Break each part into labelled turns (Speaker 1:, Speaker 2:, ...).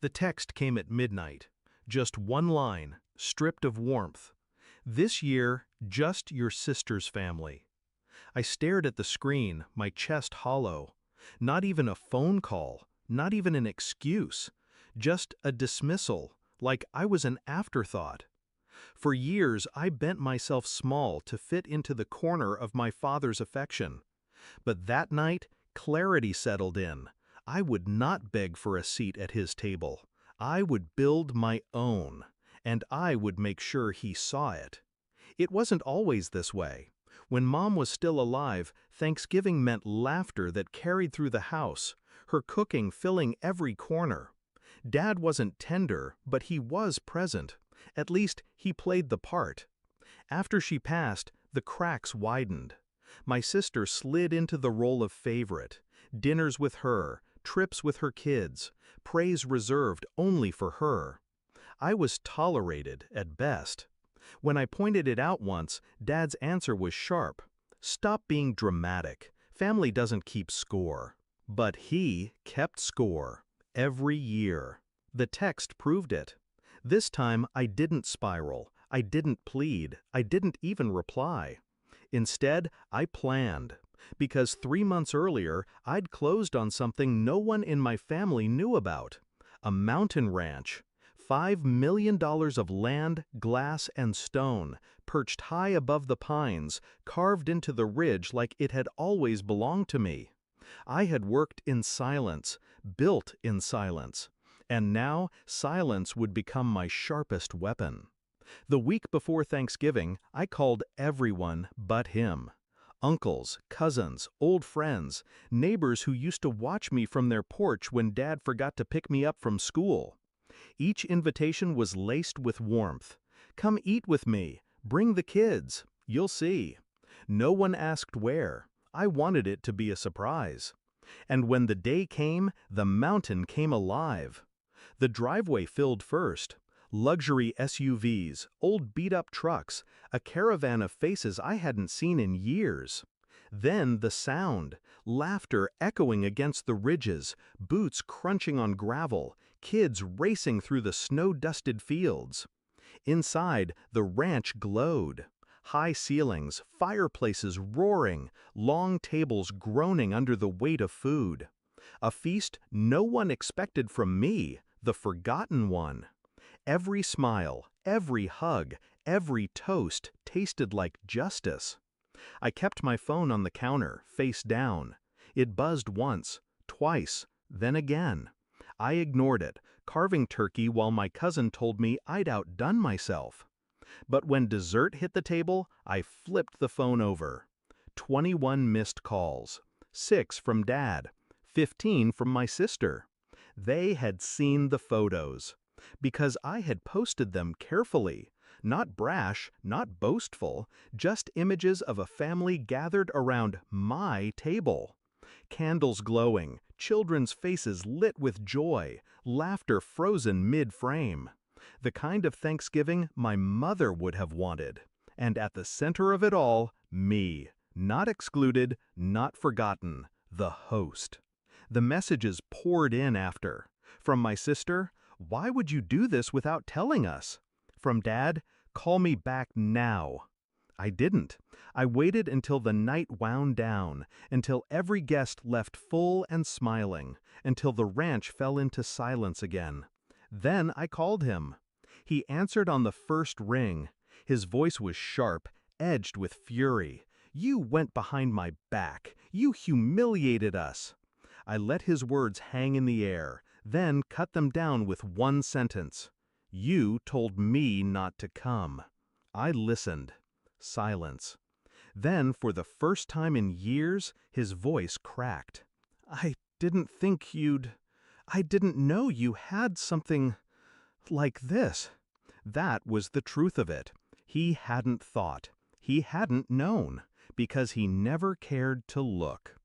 Speaker 1: The text came at midnight. Just one line, stripped of warmth. This year, just your sister's family. I stared at the screen, my chest hollow. Not even a phone call, not even an excuse. Just a dismissal, like I was an afterthought. For years, I bent myself small to fit into the corner of my father's affection. But that night, clarity settled in. I would not beg for a seat at his table. I would build my own, and I would make sure he saw it. It wasn't always this way. When Mom was still alive, Thanksgiving meant laughter that carried through the house, her cooking filling every corner. Dad wasn't tender, but he was present. At least, he played the part. After she passed, the cracks widened. My sister slid into the role of favorite. Dinners with her, trips with her kids, praise reserved only for her. I was tolerated, at best. When I pointed it out once, Dad's answer was sharp. Stop being dramatic. Family doesn't keep score. But he kept score. Every year. The text proved it. This time I didn't spiral. I didn't plead. I didn't even reply. Instead, I planned. Because 3 months earlier, I'd closed on something no one in my family knew about. A mountain ranch. $5 million of land, glass, and stone, perched high above the pines, carved into the ridge like it had always belonged to me. I had worked in silence, built in silence, and now silence would become my sharpest weapon. The week before Thanksgiving, I called everyone but him. Uncles, cousins, old friends, neighbors who used to watch me from their porch when Dad forgot to pick me up from school. Each invitation was laced with warmth. Come eat with me. Bring the kids. You'll see. No one asked where. I wanted it to be a surprise. And when the day came, the mountain came alive. The driveway filled first. Luxury SUVs, old beat-up trucks, a caravan of faces I hadn't seen in years. Then the sound, laughter echoing against the ridges, boots crunching on gravel, kids racing through the snow-dusted fields. Inside, the ranch glowed. High ceilings, fireplaces roaring, long tables groaning under the weight of food. A feast no one expected from me, the forgotten one. Every smile, every hug, every toast tasted like justice. I kept my phone on the counter, face down. It buzzed once, twice, then again. I ignored it, carving turkey while my cousin told me I'd outdone myself. But when dessert hit the table, I flipped the phone over. 21 missed calls. 6 from Dad. 15 from my sister. They had seen the photos. Because I had posted them carefully. Not brash, not boastful, just images of a family gathered around my table. Candles glowing, children's faces lit with joy, laughter frozen mid-frame. The kind of Thanksgiving my mother would have wanted. And at the center of it all, me. Not excluded, not forgotten, the host. The messages poured in after. From my sister, "Why would you do this without telling us?" From Dad, "Call me back now." I didn't. I waited until the night wound down, until every guest left full and smiling, until the ranch fell into silence again. Then I called him. He answered on the first ring. His voice was sharp, edged with fury. "You went behind my back. You humiliated us." I let his words hang in the air, then cut them down with one sentence. "You told me not to come." I listened. Silence. Then, for the first time in years, his voice cracked. I didn't know you had something like this." That was the truth of it. He hadn't thought. He hadn't known, because he never cared to look.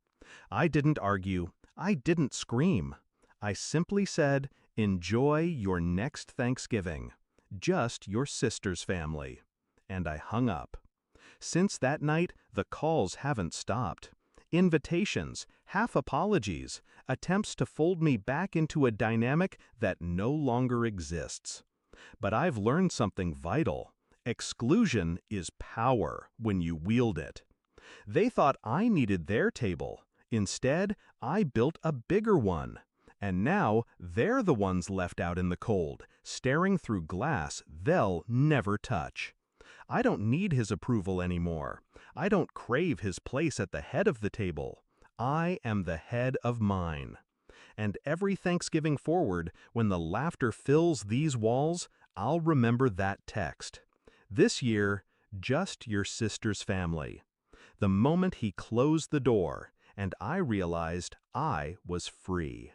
Speaker 1: I didn't argue. I didn't scream. I simply said, "Enjoy your next Thanksgiving. Just your sister's family." And I hung up. Since that night, the calls haven't stopped. Invitations, half apologies, attempts to fold me back into a dynamic that no longer exists. But I've learned something vital. Exclusion is power when you wield it. They thought I needed their table. Instead, I built a bigger one. And now they're the ones left out in the cold, staring through glass they'll never touch. I don't need his approval anymore. I don't crave his place at the head of the table. I am the head of mine. And every Thanksgiving forward, when the laughter fills these walls, I'll remember that text. This year, just your sister's family. The moment he closed the door, and I realized I was free.